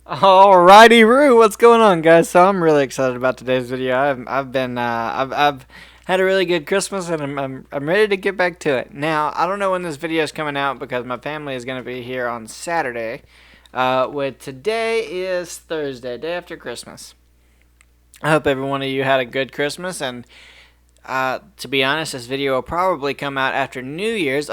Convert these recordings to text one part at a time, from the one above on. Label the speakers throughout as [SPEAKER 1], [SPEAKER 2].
[SPEAKER 1] Alrighty, Roo, what's going on, guys? So I'm really excited about today's video. I've had a really good Christmas, and I'm ready to get back to it. Now I don't know when this video is coming out because my family is gonna be here on Saturday. With today is Thursday, day after Christmas. I hope every one of you had a good Christmas, and to be honest, this video will probably come out after New Year's.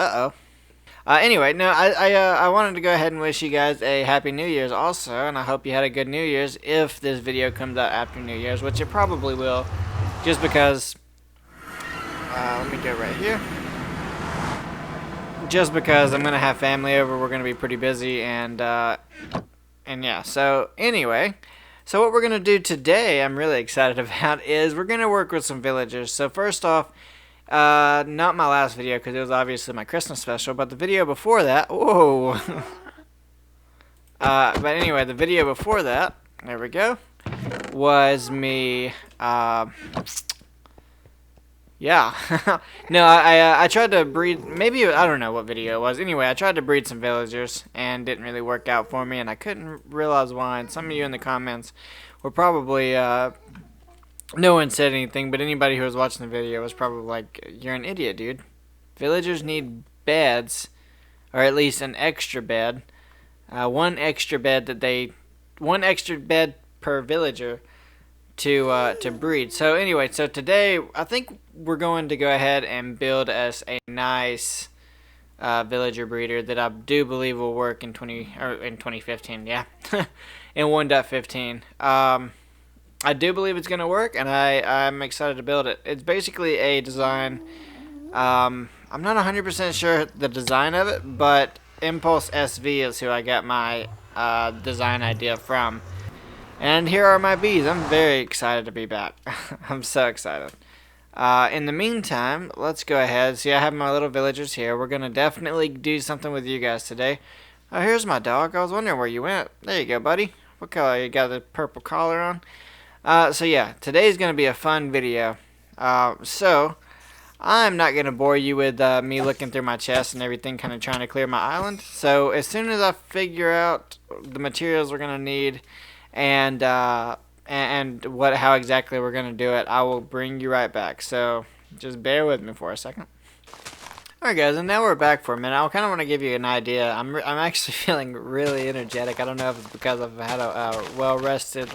[SPEAKER 1] Anyway, no, I wanted to go ahead and wish you guys a happy New Year's also, and I hope you had a good New Year's if this video comes out after New Year's, which it probably will, just because, let me go right here, just because I'm going to have family over, we're going to be pretty busy, and yeah, so anyway, so what we're going to do today, I'm really excited about, is we're going to work with some villagers. So first off, not my last video because it was obviously my Christmas special, but the video before that, whoa. But anyway, the video before that, there we go, was me, yeah. No, I tried to breed, maybe, I don't know what video it was. Anyway, I tried to breed some villagers and didn't really work out for me, and I couldn't realize why, and some of you in the comments were probably, no one said anything, but anybody who was watching the video was probably like, you're an idiot, dude. Villagers need beds, or at least an extra bed. One extra bed one extra bed per villager to breed. So anyway, so today I think we're going to go ahead and build us a nice villager breeder that I do believe will work in 2015. Yeah, in 1.15. I do believe it's going to work, and I'm excited to build it. It's basically a design. I'm not 100% sure the design of it, but Impulse SV is who I got my design idea from. And here are my bees. I'm very excited to be back. I'm so excited. In the meantime, let's go ahead. See, I have my little villagers here. We're going to definitely do something with you guys today. Oh, here's my dog. I was wondering where you went. There you go, buddy. What color? You got the purple collar on? So yeah, today's going to be a fun video. So, I'm not going to bore you with me looking through my chest and everything, kind of trying to clear my island. So, as soon as I figure out the materials we're going to need and how exactly we're going to do it, I will bring you right back. So, just bear with me for a second. Alright guys, and now we're back for a minute. I kind of want to give you an idea. I'm actually feeling really energetic. I don't know if it's because I've had a well-rested,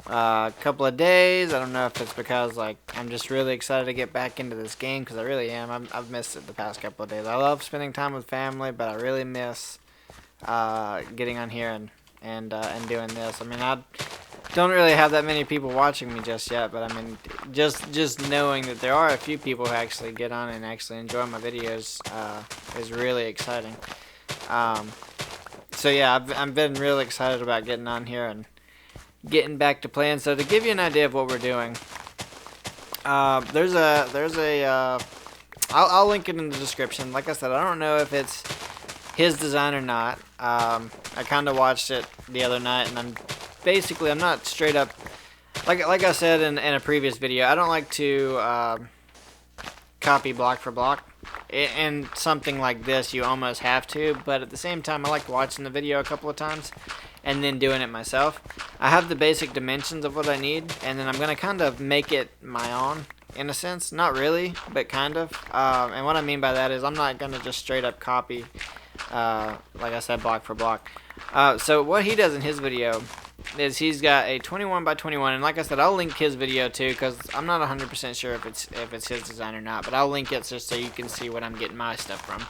[SPEAKER 1] couple of days. I don't know if it's because I'm just really excited to get back into this game, because I really am. I've missed it the past couple of days. I love spending time with family, but I really miss getting on here and doing this. I mean, I don't really have that many people watching me just yet, but I mean, just knowing that there are a few people who actually get on and actually enjoy my videos is really exciting. So yeah, I've been really excited about getting on here and getting back to playing. So to give you an idea of what we're doing, I'll link it in the description. Like I said, I don't know if it's his design or not. I kind of watched it the other night, and I'm not straight up, like I said in a previous video, I don't like to copy block for block. In something like this, you almost have to, but at the same time, I like watching the video a couple of times and then doing it myself. I have the basic dimensions of what I need, and then I'm going to kind of make it my own, in a sense. Not really, but kind of. And what I mean by that is I'm not going to just straight up copy, like I said, block for block. So what he does in his video is he's got a 21 by 21, and like I said, I'll link his video too, because I'm not 100% sure if it's his design or not, but I'll link it just so you can see what I'm getting my stuff from.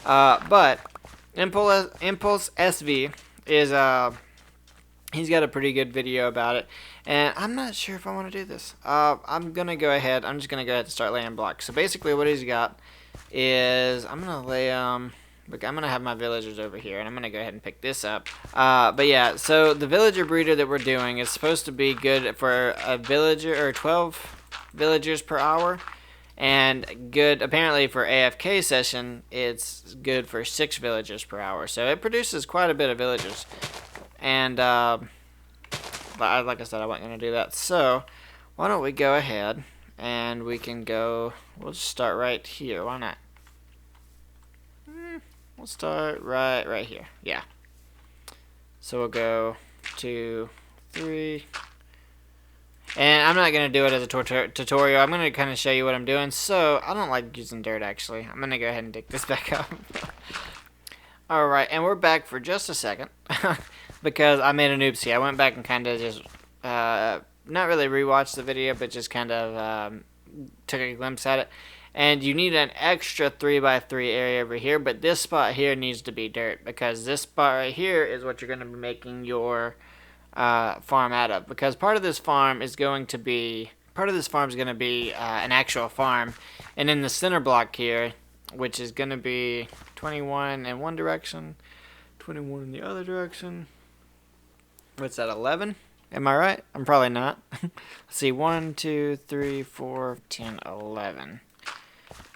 [SPEAKER 1] But Impulse SV is he's got a pretty good video about it, and I'm not sure if I want to do this. I'm just gonna go ahead and start laying blocks. So basically what he's got is I'm gonna lay look, I'm gonna have my villagers over here, and I'm gonna go ahead and pick this up. But yeah, so the villager breeder that we're doing is supposed to be good for a villager, or 12 villagers per hour. And good, apparently for AFK session, it's good for 6 villagers per hour. So it produces quite a bit of villagers. And, but like I said, I wasn't going to do that. So, why don't we go ahead and we can go, we'll just start right here. Why not? We'll start right here. Yeah. So we'll go 2, 3. And I'm not going to do it as a tutorial. I'm going to kind of show you what I'm doing. So, I don't like using dirt, actually. I'm going to go ahead and dig this back up. Alright, and we're back for just a second. Because I made an oopsie. I went back and kind of just, not really rewatched the video, but just kind of took a glimpse at it. And you need an extra 3x3 area over here, but this spot here needs to be dirt. Because this spot right here is what you're going to be making your farm out of, because part of this farm is going to be an actual farm, and in the center block here, which is going to be 21 in one direction, 21 in the other direction. What's that, 11? Am I right? I'm probably not. Let's see, 1, 2, 3, 4, 10, 11.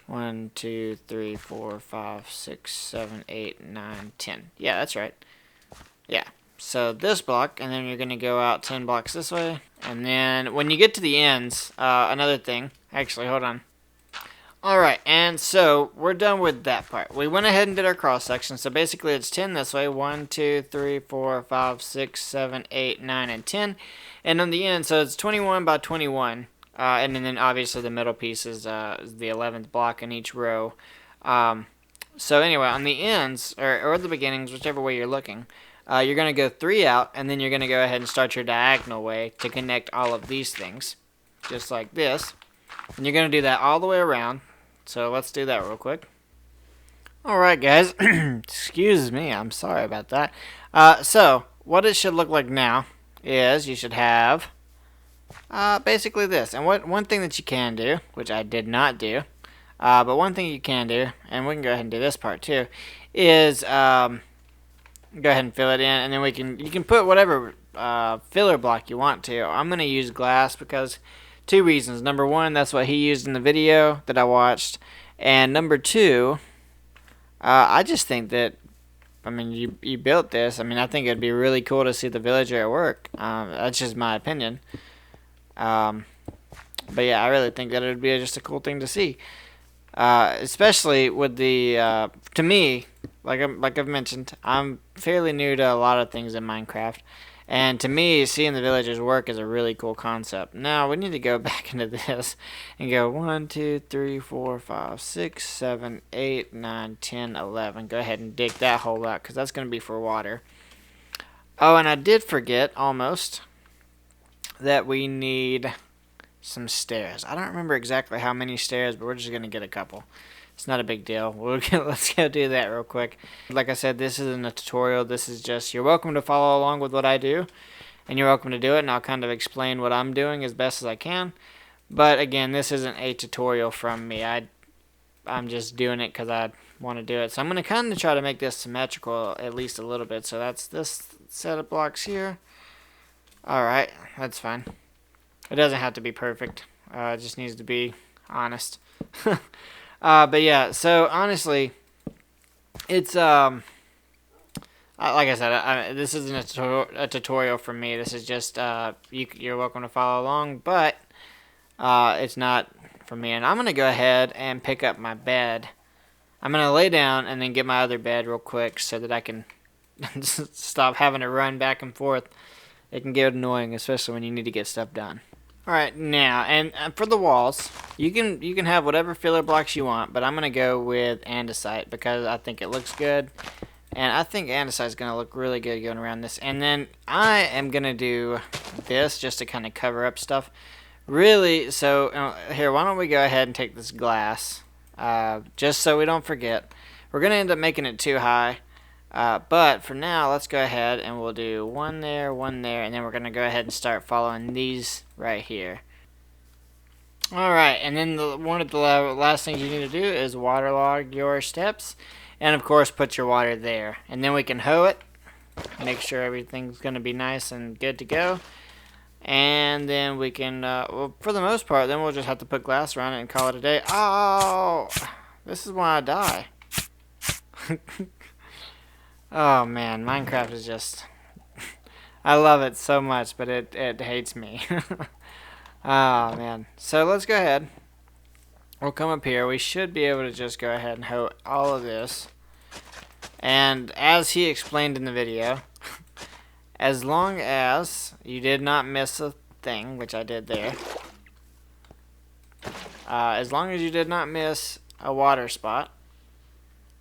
[SPEAKER 1] 1, 2, 3, 4, 5, 6, 7, 8, 9, 10. Yeah, that's right. Yeah. So this block, and then you're going to go out 10 blocks this way. And then when you get to the ends, another thing. Actually, hold on. Alright, and so we're done with that part. We went ahead and did our cross section. So basically it's 10 this way. 1, 2, 3, 4, 5, 6, 7, 8, 9, and 10. And on the end, so it's 21 by 21. And then obviously the middle piece is the 11th block in each row. So anyway, on the ends, or the beginnings, whichever way you're looking, you're going to go 3 out, and then you're going to go ahead and start your diagonal way to connect all of these things, just like this. And you're going to do that all the way around. So let's do that real quick. Alright guys, excuse me, I'm sorry about that. So, what it should look like now is you should have basically this. And one thing that you can do, which I did not do, but one thing you can do, and we can go ahead and do this part too, is go ahead and fill it in, and then you can put whatever filler block you want to. I'm going to use glass because 2 reasons. Number 1, that's what he used in the video that I watched. And number 2, I just think that, I mean, you built this. I mean, I think it'd be really cool to see the villager at work. That's just my opinion. But yeah, I really think that it would be just a cool thing to see. Especially with the, to me, like I've mentioned, I'm fairly new to a lot of things in Minecraft. And to me, seeing the villagers work is a really cool concept. Now, we need to go back into this and go 1, 2, 3, 4, 5, 6, 7, 8, 9, 10, 11. Go ahead and dig that hole out because that's going to be for water. Oh, and I did forget, almost, that we need some stairs. I don't remember exactly how many stairs, but we're just going to get a couple. It's not a big deal. Let's go do that real quick. Like I said, this isn't a tutorial. This is just, you're welcome to follow along with what I do, and you're welcome to do it, and I'll kind of explain what I'm doing as best as I can. But again, this isn't a tutorial from me. I'm just doing it because I want to do it. So I'm going to kind of try to make this symmetrical at least a little bit. So that's this set of blocks here. Alright, that's fine. It doesn't have to be perfect. It just needs to be honest. But yeah, so honestly, it's like I said, this isn't a tutorial from me. This is just you're welcome to follow along, but it's not from me. And I'm gonna go ahead and pick up my bed. I'm gonna lay down and then get my other bed real quick so that I can stop having to run back and forth. It can get annoying, especially when you need to get stuff done. Alright, now, and for the walls, you can have whatever filler blocks you want, but I'm going to go with andesite because I think it looks good. And I think andesite is going to look really good going around this. And then I am going to do this just to kind of cover up stuff. Really, so here, why don't we go ahead and take this glass, just so we don't forget. We're going to end up making it too high. But for now, let's go ahead and we'll do one there, and then we're going to go ahead and start following these right here. Alright, and then one of the last things you need to do is waterlog your steps. And of course, put your water there. And then we can hoe it. Make sure everything's going to be nice and good to go. And then we can, well, for the most part, then we'll just have to put glass around it and call it a day. Oh! This is why I die. Oh man, Minecraft is just... I love it so much, but it hates me. Oh man. So let's go ahead. We'll come up here. We should be able to just go ahead and hoe all of this. And as he explained in the video, as long as you did not miss a thing, which I did there. As long as you did not miss a water spot,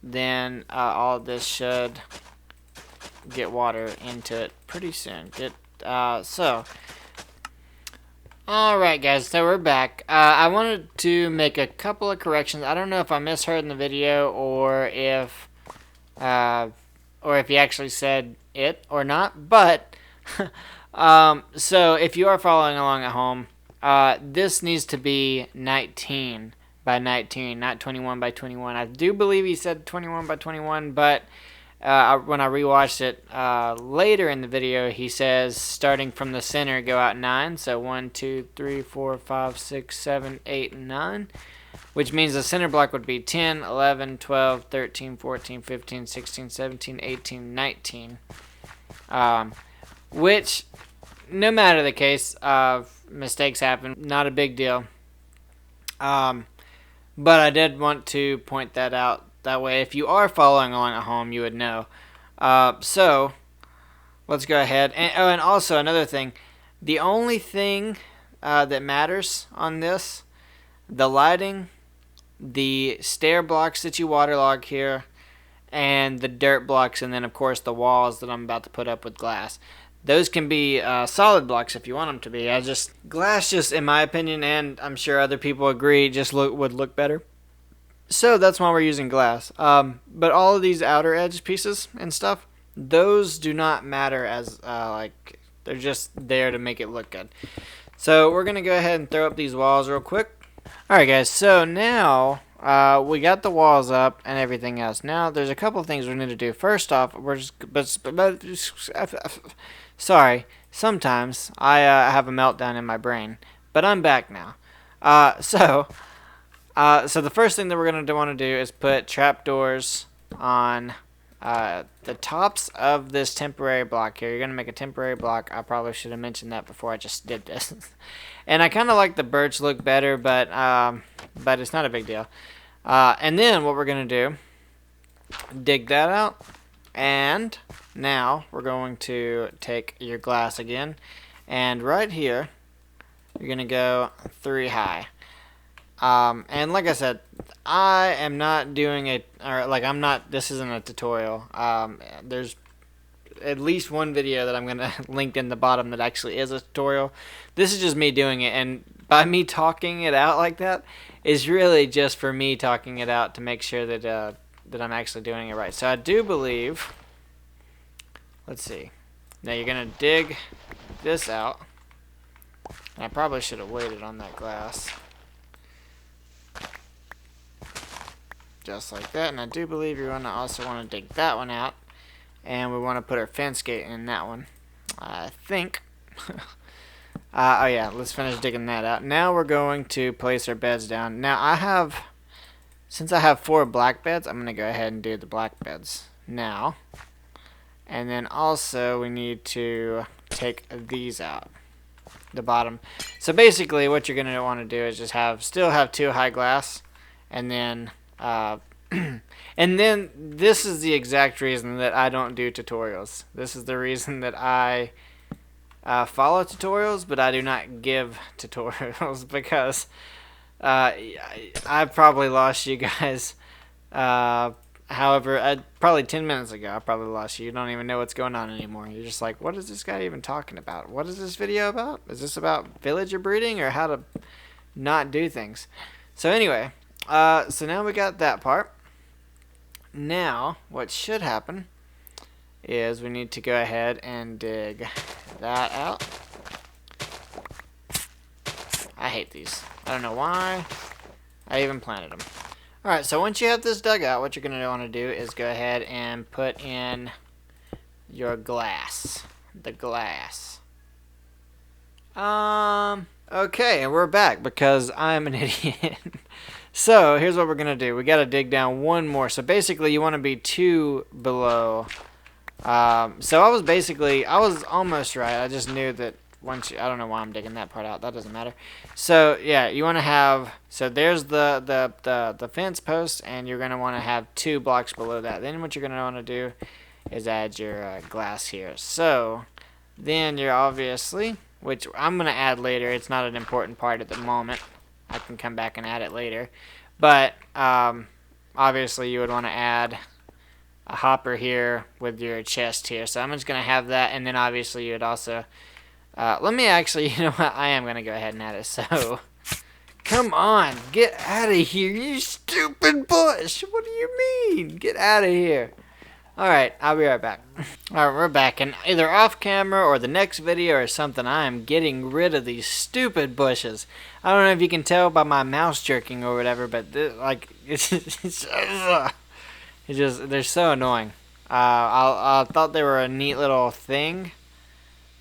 [SPEAKER 1] then all of this should get water into it pretty soon. Alright guys, so we're back. I wanted to make a couple of corrections. I don't know if I misheard in the video or if he actually said it or not, but so if you are following along at home, this needs to be 19 by 19, not 21 by 21. I do believe he said 21 by 21, but when I rewatched it later in the video, he says starting from the center, go out 9. So 1, 2, 3, 4, 5, 6, 7, 8, and 9. Which means the center block would be 10, 11, 12, 13, 14, 15, 16, 17, 18, 19. Which, no matter the case, mistakes happen. Not a big deal. But I did want to point that out. That way, if you are following along at home, you would know. So, let's go ahead. And also, another thing. The only thing that matters on this, the lighting, the stair blocks that you waterlog here, and the dirt blocks, and then, of course, the walls that I'm about to put up with glass. Those can be solid blocks if you want them to be. Glass just, in my opinion, and I'm sure other people agree, just would look better. So that's why we're using glass. But all of these outer edge pieces and stuff, those do not matter as they're just there to make it look good. So we're gonna go ahead and throw up these walls real quick. All right, guys. So now we got the walls up and everything else. Now there's a couple of things we need to do. First off, sorry. Sometimes I have a meltdown in my brain, but I'm back now. So the first thing that we're going to want to do is put trapdoors on the tops of this temporary block here. You're going to make a temporary block. I probably should have mentioned that before I just did this. And I kind of like the birch look better, but it's not a big deal. And then what we're going to do, dig that out. And now we're going to take your glass again. And right here, you're going to go 3 high. And like I said, I am not doing it, this isn't a tutorial. There's at least one video that I'm going to link in the bottom that actually is a tutorial. This is just me doing it, and by me talking it out like that is really just for me talking it out to make sure that, that I'm actually doing it right. So I do believe, let's see, now you're going to dig this out, and I probably should have waited on that glass. Just like that, and I do believe you're going to also want to dig that one out, and we want to put our fence gate in that one, I think. Oh yeah, let's finish digging that out. Now we're going to place our beds down. Now since I have 4 black beds, I'm going to go ahead and do the black beds now. And then also we need to take these out, the bottom. So basically what you're going to want to do is just still have 2 high glass, and then and then this is the exact reason that I don't do tutorials. This is the reason that I follow tutorials, but I do not give tutorials, because I've probably lost you guys. However, probably 10 minutes ago, I probably lost you. You don't even know what's going on anymore. You're just like, what is this guy even talking about? What is this video about? Is this about villager breeding or how to not do things? So anyway, so now we got that part. Now, what should happen is we need to go ahead and dig that out. I hate these. I don't know why I even planted them. Alright, so once you have this dug out, what you're going to want to do is go ahead and put in your glass. The glass. Okay, and we're back because I'm an idiot. So, here's what we're going to do. We got to dig down one more. So, basically, you want to be 2 below. So, I was almost right. I just knew that I don't know why I'm digging that part out. That doesn't matter. So, yeah, you want to have, so there's the fence post, and you're going to want to have 2 blocks below that. Then what you're going to want to do is add your glass here. So, Then you're obviously, which I'm going to add later. It's not an important part at the moment. I can come back and add it later. But obviously you would want to add a hopper here with your chest here. So I'm just going to have that. And then obviously you would also... let me actually, you know what? I am going to go ahead and add it. So, come on. Get out of here, you stupid bush. What do you mean? Get out of here. Alright, I'll be right back. Alright, we're back, and either off camera or the next video or something, I am getting rid of these stupid bushes. I don't know if you can tell by my mouse jerking or whatever, but they're so annoying. I thought they were a neat little thing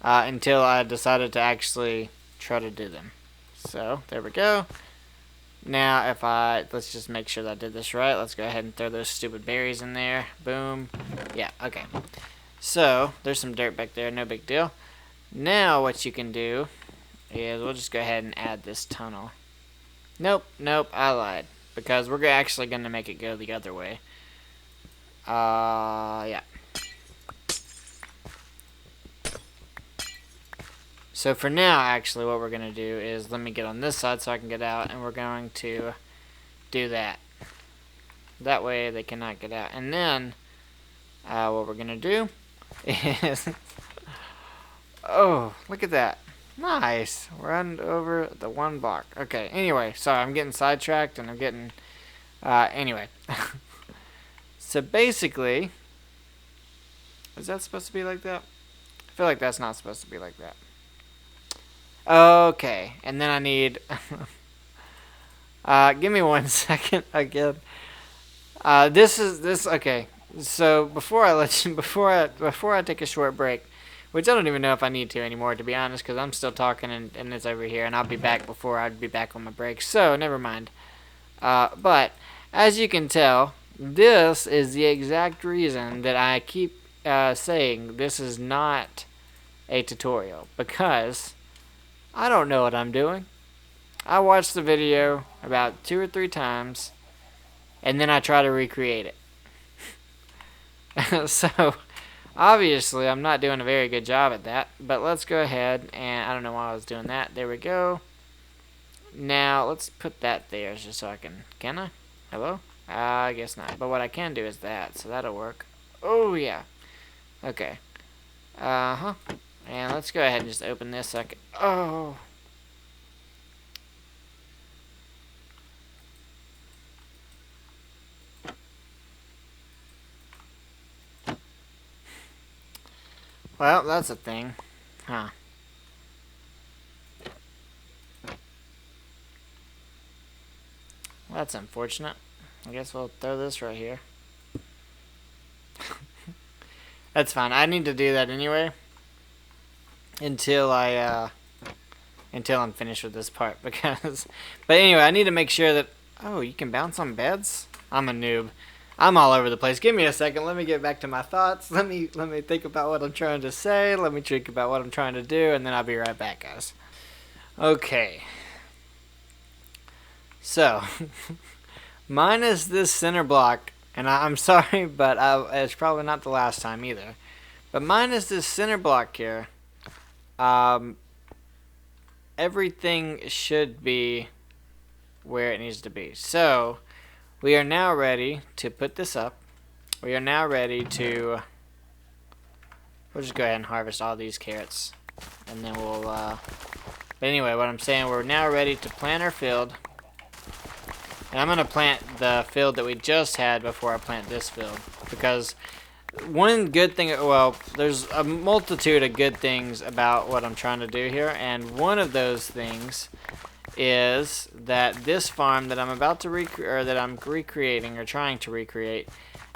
[SPEAKER 1] until I decided to actually try to do them. So, there we go. Now, let's just make sure that I did this right. Let's go ahead and throw those stupid berries in there. Boom. Yeah, okay. So, there's some dirt back there. No big deal. Now, what you can do is we'll just go ahead and add this tunnel. Nope, I lied. Because we're actually going to make it go the other way. Yeah. So for now, actually, what we're going to do is, let me get on this side so I can get out, and we're going to do that. That way they cannot get out. And then, what we're going to do is, oh, look at that. Nice. Run over the one block. Okay, anyway, sorry, I'm getting sidetracked, and I'm getting, anyway. So basically, is that supposed to be like that? I feel like that's not supposed to be like that. Okay, and then I need give me 1 second again. Okay. So before I take a short break, which I don't even know if I need to anymore, to be honest, because I'm still talking and it's over here, and I'll be back before I'd be back on my break. So never mind. But as you can tell, this is the exact reason that I keep saying this is not a tutorial, because I don't know what I'm doing. I watched the video about 2 or 3 times, and then I try to recreate it. So, obviously, I'm not doing a very good job at that, but let's go ahead, and I don't know why I was doing that. There we go. Now, let's put that there just so I can I? Hello? I guess not, but what I can do is that, so that'll work. Oh, yeah. Okay. Uh-huh. And let's go ahead and just open this so I can... Oh. Well, that's a thing. Huh. Well, that's unfortunate. I guess we'll throw this right here. That's fine. I need to do that anyway. Until I'm finished with this part, because but anyway, I need to make sure that you can bounce on beds? I'm a noob. I'm all over the place. Give me a second. Let me get back to my thoughts. Let me think about what I'm trying to say. Let me think about what I'm trying to do, and then I'll be right back, guys. Okay. So, minus this center block, and I'm sorry, but it's probably not the last time either. But minus this center block here, everything should be where it needs to be. So, we are now ready to put this up. We are now ready to... We'll just go ahead and harvest all these carrots. And then we'll... But anyway, what I'm saying, we're now ready to plant our field. And I'm going to plant the field that we just had before I plant this field. Because one good thing... Well, there's a multitude of good things about what I'm trying to do here. And one of those things is that this farm that I'm about to recreating or trying to recreate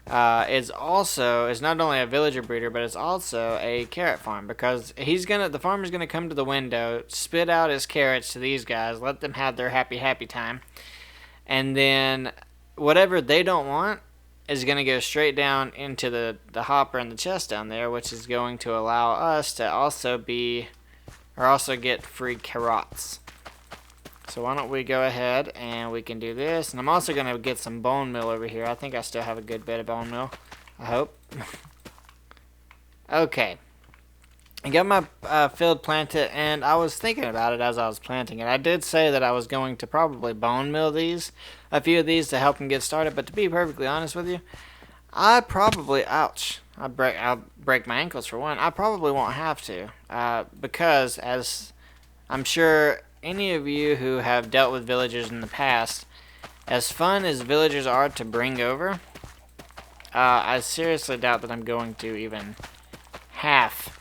[SPEAKER 1] is not only a villager breeder, but it's also a carrot farm, because the farmer's gonna come to the window, spit out his carrots to these guys, let them have their happy time, and then whatever they don't want is gonna go straight down into the hopper and the chest down there, which is going to allow us to also get free carrots. So why don't we go ahead and we can do this. And I'm also going to get some bone meal over here. I think I still have a good bit of bone meal. I hope. Okay. I got my field planted, and I was thinking about it as I was planting it. I did say that I was going to probably bone meal a few of these to help them get started, but to be perfectly honest with you, I probably, ouch, I'll break my ankles for one. I probably won't have to, because as I'm sure any of you who have dealt with villagers in the past, as fun as villagers are to bring over, I seriously doubt that I'm going to even half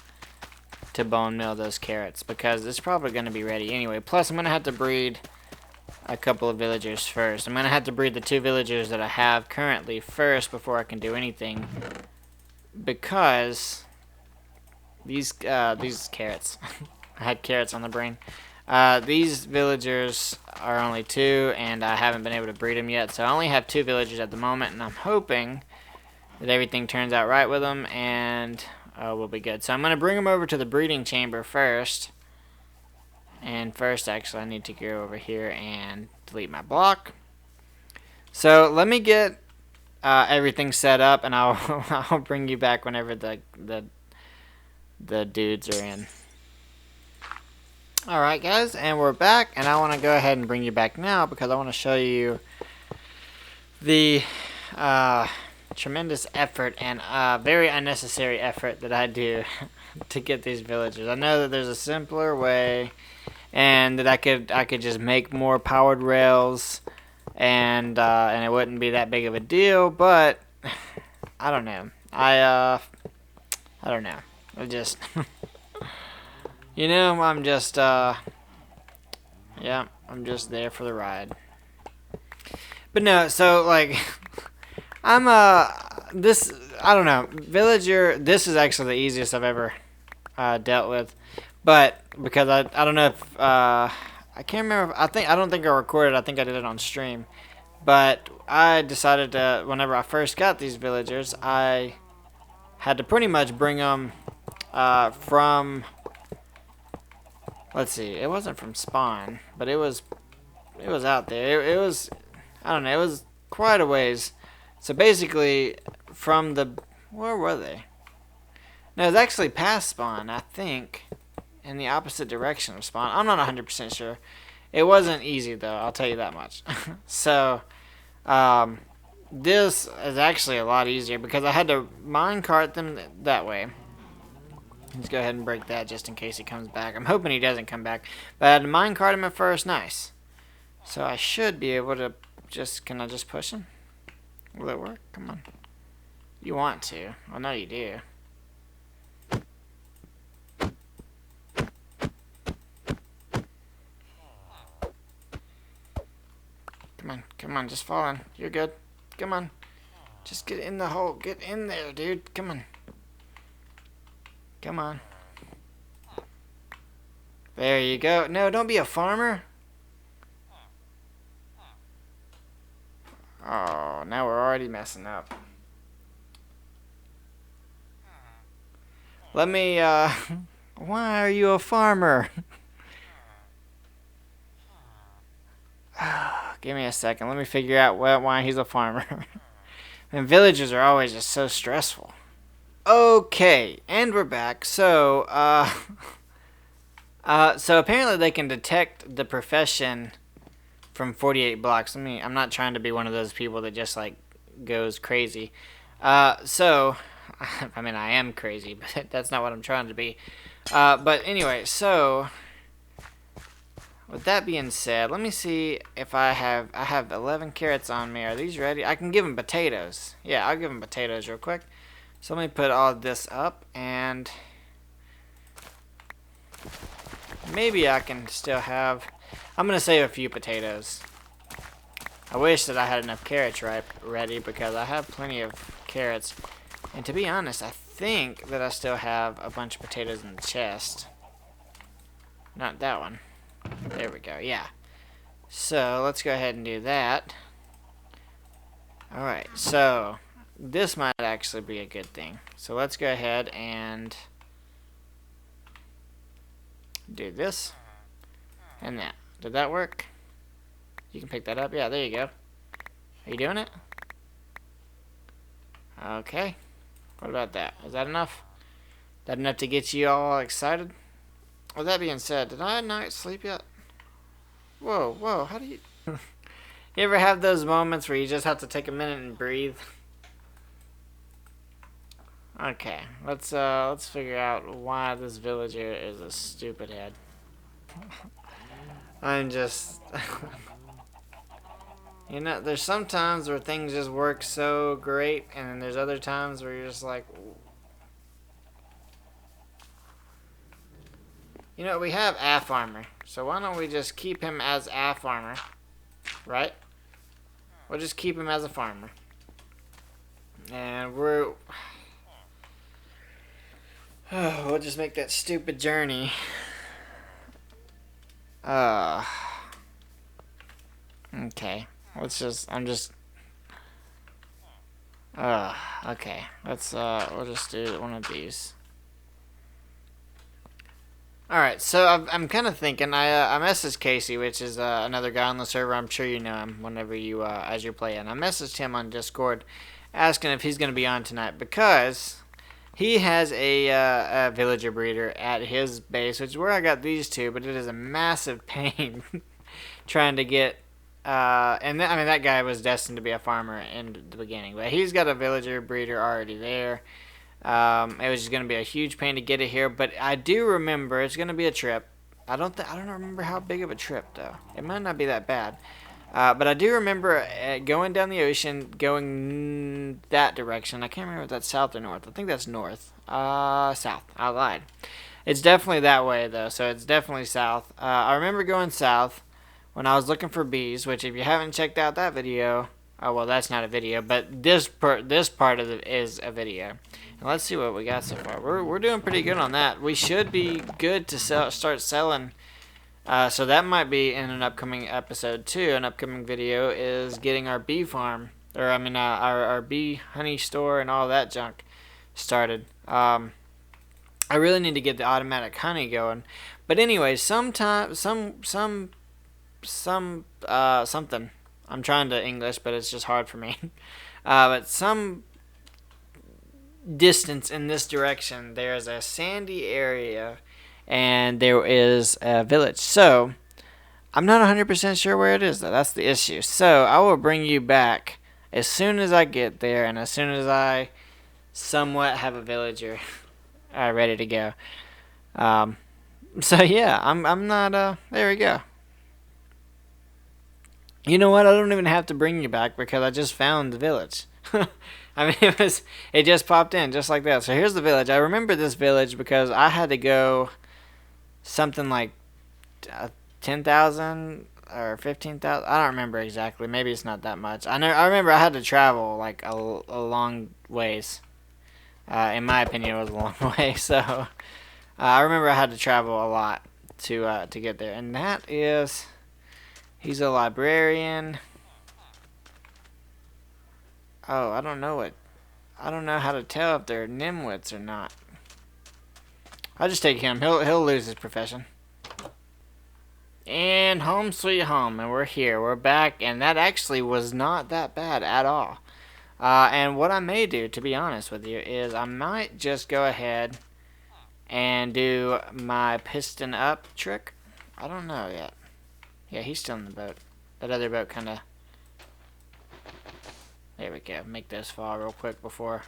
[SPEAKER 1] to bone meal those carrots, because it's probably going to be ready anyway. Plus, I'm going to have to breed a couple of villagers first. I'm going to have to breed the 2 villagers that I have currently first before I can do anything, because these carrots, I had carrots on the brain. These villagers are only 2, and I haven't been able to breed them yet, so I only have 2 villagers at the moment, and I'm hoping that everything turns out right with them, and we'll be good. So I'm going to bring them over to the breeding chamber first. And first, actually, I need to go over here and delete my block. So let me get everything set up, and I'll bring you back whenever the dudes are in. Alright, guys, and we're back, and I want to go ahead and bring you back now because I want to show you the tremendous effort and very unnecessary effort that I do to get these villagers. I know that there's a simpler way, and that I could just make more powered rails, and it wouldn't be that big of a deal. But I don't know. I don't know. I just I'm just yeah, I'm just there for the ride. But no, so like I'm this, I don't know, villager. This is actually the easiest I've ever dealt with. But because I don't know if I can't remember. I don't think I recorded. I think I did it on stream. But I decided to, whenever I first got these villagers, I had to pretty much bring them from. Let's see. It wasn't from spawn, but it was out there. It was, I don't know. It was quite a ways. So basically, from the, where were they? No, it was actually past spawn, I think. In the opposite direction of spawn. I'm not 100% sure. It wasn't easy, though. I'll tell you that much. So, this is actually a lot easier because I had to minecart them that way. Let's go ahead and break that just in case he comes back. I'm hoping he doesn't come back. But I had to minecart him at first. Nice. So I should be able to just... Can I just push him? Will it work? Come on. You want to. I know you do. Come on, just fall in. You're good. Come on. Just get in the hole. Get in there, dude. Come on. Come on. There you go. No, don't be a farmer. Oh, now we're already messing up. Let me, why are you a farmer? Give me a second. Let me figure out why he's a farmer. And villagers are always just so stressful. Okay, and we're back. So, so apparently they can detect the profession from 48 blocks. I'm not trying to be one of those people that just like goes crazy. So, I mean, I am crazy, but that's not what I'm trying to be. But anyway, so with that being said, let me see if I have 11 carrots on me. Are these ready? I can give them potatoes. Yeah, I'll give them potatoes real quick. So let me put all this up, and maybe I can still have... I'm going to save a few potatoes. I wish that I had enough carrots ready, because I have plenty of carrots. And to be honest, I think that I still have a bunch of potatoes in the chest. Not that one. There we go, yeah. So, let's go ahead and do that. Alright, so this might actually be a good thing. So let's go ahead and do this and that. Did that work? You can pick that up. Yeah, there you go. Are you doing it? Okay. What about that? Is that enough? That enough to get you all excited? With that being said, did I not sleep yet? Whoa, whoa, how do you... You ever have those moments where you just have to take a minute and breathe? Okay, let's figure out why this villager is a stupid head. I'm just... You know, there's some times where things just work so great, and then there's other times where you're just like... You know, we have a farmer, so why don't we just keep him as a farmer, right? We'll just keep him as a farmer. And we'll just make that stupid journey. Okay. Okay. We'll just do one of these. Alright, so I'm kind of thinking, I messaged Casey, which is another guy on the server. I'm sure you know him whenever you, as you're playing. I messaged him on Discord asking if he's going to be on tonight because he has a villager breeder at his base, which is where I got these two, but it is a massive pain trying to get, I mean, that guy was destined to be a farmer in the beginning, but he's got a villager breeder already there. It was just going to be a huge pain to get it here, but I do remember it's going to be a trip. I don't remember how big of a trip, though. It might not be that bad. But I do remember going down the ocean, going that direction. I can't remember if that's south or north. I think that's north. South. I lied. It's definitely that way, though, so it's definitely south. I remember going south when I was looking for bees, which if you haven't checked out that video... Oh, well, that's not a video, but this part of it is a video. And let's see what we got so far. We're doing pretty good on that. We should be good to start selling. So that might be in an upcoming episode too. An upcoming video is getting our bee farm, or I mean our bee honey store and all that junk started. I really need to get the automatic honey going. But anyway, something. I'm trying to English, but it's just hard for me. But some distance in this direction, there's a sandy area, and there is a village. So, I'm not 100% sure where it is, though. That's the issue. So, I will bring you back as soon as I get there, and as soon as I somewhat have a villager ready to go. So, yeah, I'm not, there we go. You know what? I don't even have to bring you back because I just found the village. I mean, it just popped in just like that. So here's the village. I remember this village because I had to go something like 10,000 or 15,000. I don't remember exactly. Maybe it's not that much. I remember I had to travel like a long ways. In my opinion, it was a long way. So I remember I had to travel a lot to get there. And that is... He's a librarian. Oh, I don't know how to tell if they're nimwits or not. I'll just take him. He'll lose his profession. And home sweet home, and we're here. We're back, and that actually was not that bad at all. And what I may do, to be honest with you, is I might just go ahead and do my piston up trick. I don't know yet. Yeah, he's still in the boat. That other boat kind of... There we go. Make this fall real quick before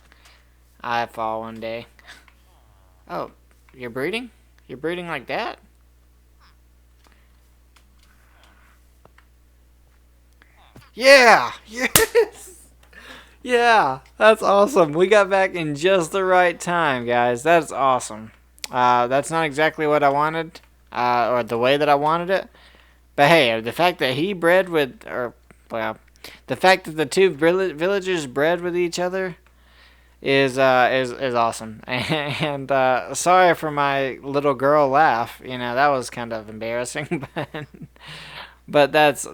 [SPEAKER 1] I fall one day. Oh, you're breeding? You're breeding like that? Yeah! Yes! Yeah, that's awesome. We got back in just the right time, guys. That's awesome. That's not exactly what I wanted, or the way that I wanted it. But hey, the fact that he bred with, the fact that the two villagers bred with each other is awesome. And sorry for my little girl laugh. You know, that was kind of embarrassing, but that's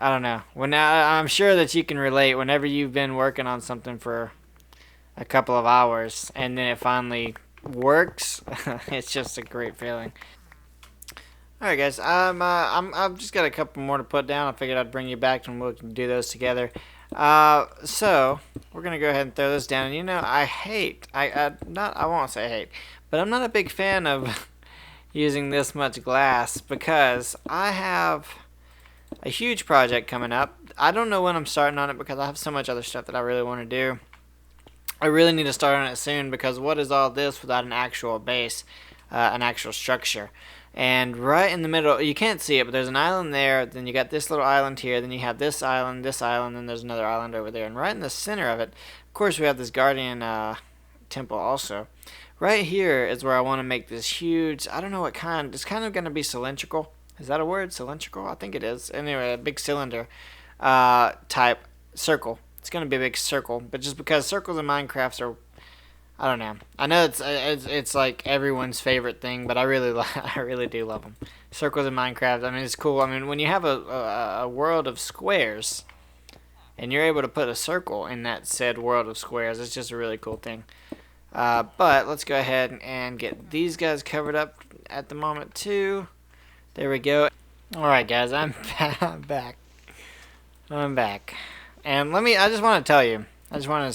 [SPEAKER 1] I don't know. I'm sure that you can relate whenever you've been working on something for a couple of hours and then it finally works. It's just a great feeling. Alright guys, I've just got a couple more to put down. I figured I'd bring you back and we can do those together. So we're gonna go ahead and throw this down. And you know, I won't say hate, but I'm not a big fan of using this much glass because I have a huge project coming up. I don't know when I'm starting on it because I have so much other stuff that I really want to do. I really need to start on it soon because what is all this without an actual base, an actual structure? And right in the middle, you can't see it, but there's an island there. Then you got this little island here. Then you have this island, then there's another island over there. And right in the center of it, of course, we have this guardian temple also. Right here is where I want to make this huge, I don't know what kind, it's kind of going to be cylindrical. Is that a word? Cylindrical? I think it is. Anyway, a big cylinder type circle. It's going to be a big circle, but just because circles in Minecraft are, I don't know. I know it's like everyone's favorite thing, but I really I really do love them. Circles in Minecraft. I mean, it's cool. I mean, when you have a world of squares, and you're able to put a circle in that said world of squares, it's just a really cool thing. But let's go ahead and get these guys covered up at the moment too. There we go. All right, guys, I'm back. I'm back, and I just want to tell you. I just want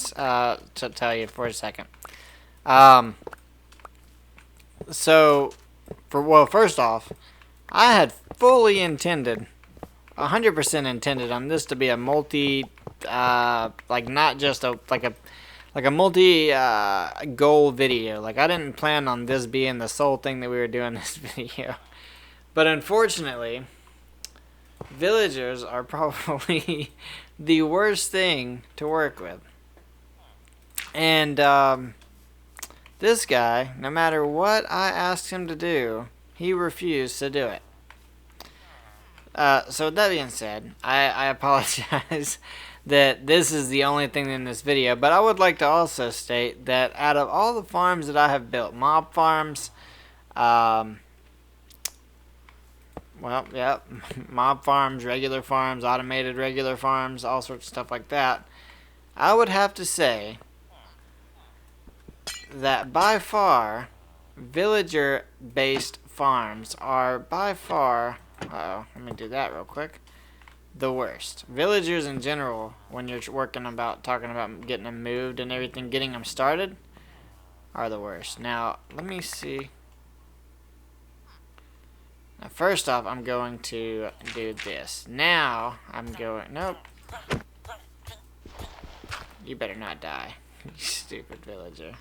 [SPEAKER 1] to tell you for a second. So, first off, I had fully intended, 100% intended on this to be a multi, like not just like a multi goal video. Like I didn't plan on this being the sole thing that we were doing this video. But unfortunately, villagers are probably the worst thing to work with. And this guy, no matter what I asked him to do, he refused to do it. So with that being said, I apologize that this is the only thing in this video, but I would like to also state that out of all the farms that I have built, mob farms, mob farms, regular farms, automated regular farms, all sorts of stuff like that, I would have to say that by far, villager-based farms are by far, let me do that real quick, the worst. Villagers in general, when you're talking about getting them moved and everything, getting them started, are the worst. Now, let me see. Now, first off, I'm going to do this. Now, nope. You better not die, you stupid villager.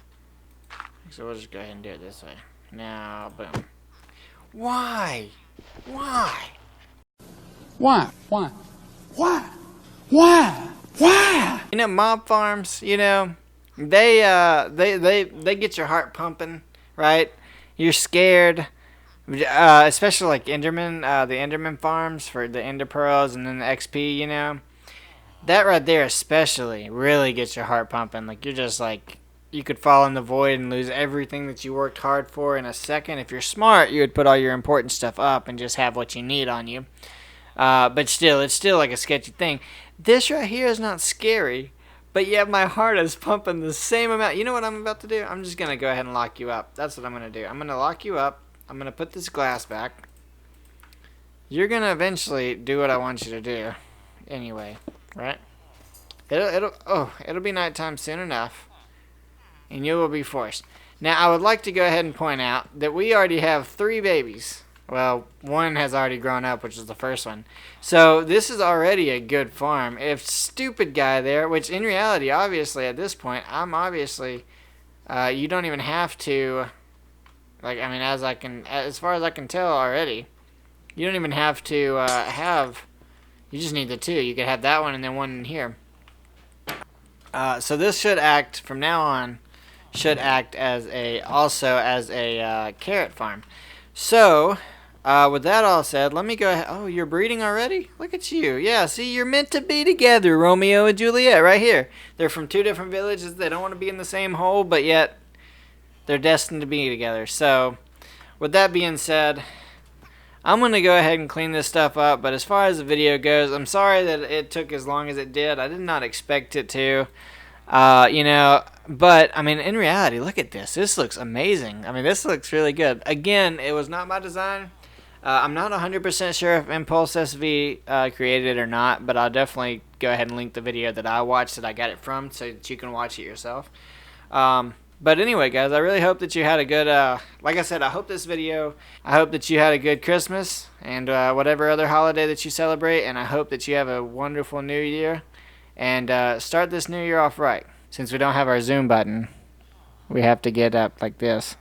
[SPEAKER 1] So we'll just go ahead and do it this way. Now, boom. Why? Why?
[SPEAKER 2] Why? Why? Why? Why? Why?
[SPEAKER 1] You know, mob farms, you know, they get your heart pumping, right? You're scared, especially like Enderman, the Enderman farms for the Ender Pearls and then the XP, you know. That right there especially really gets your heart pumping. Like, you're just like, you could fall in the void and lose everything that you worked hard for in a second. If you're smart, you would put all your important stuff up and just have what you need on you. But still, it's still like a sketchy thing. This right here is not scary, but yet my heart is pumping the same amount. You know what I'm about to do? I'm just going to go ahead and lock you up. That's what I'm going to do. I'm going to lock you up. I'm going to put this glass back. You're going to eventually do what I want you to do anyway, right? It'll be nighttime soon enough, and you will be forced. Now, I would like to go ahead and point out that we already have 3 babies. Well, one has already grown up, which is the first one. So this is already a good farm. If stupid guy there, which in reality, obviously at this point, I'm obviously, you don't even have to, like, I mean, as far as I can tell already, you don't even have to you just need the 2. You could have that one and then one in here. So this should act, from now on, as a carrot farm. So, with that all said, let me go ahead. Oh, you're breeding already? Look at you. Yeah, see, you're meant to be together, Romeo and Juliet, right here. They're from 2 different villages. They don't want to be in the same hole, but yet they're destined to be together. So, with that being said, I'm going to go ahead and clean this stuff up. But as far as the video goes, I'm sorry that it took as long as it did. I did not expect it to. You know, but I mean, in reality, look at this. This looks amazing. I mean, this looks really good. Again, it was not my design. I'm not 100% sure if Impulse SV created it or not, but I'll definitely go ahead and link the video that I watched that I got it from so that you can watch it yourself. But anyway, guys, I really hope that you had a good, like I said, I hope that you had a good Christmas and whatever other holiday that you celebrate, and I hope that you have a wonderful new year, and start this new year off right. Since we don't have our Zoom button, we have to get up like this.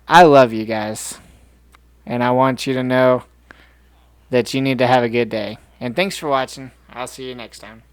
[SPEAKER 1] I love you guys, and I want you to know that you need to have a good day. And thanks for watching. I'll see you next time.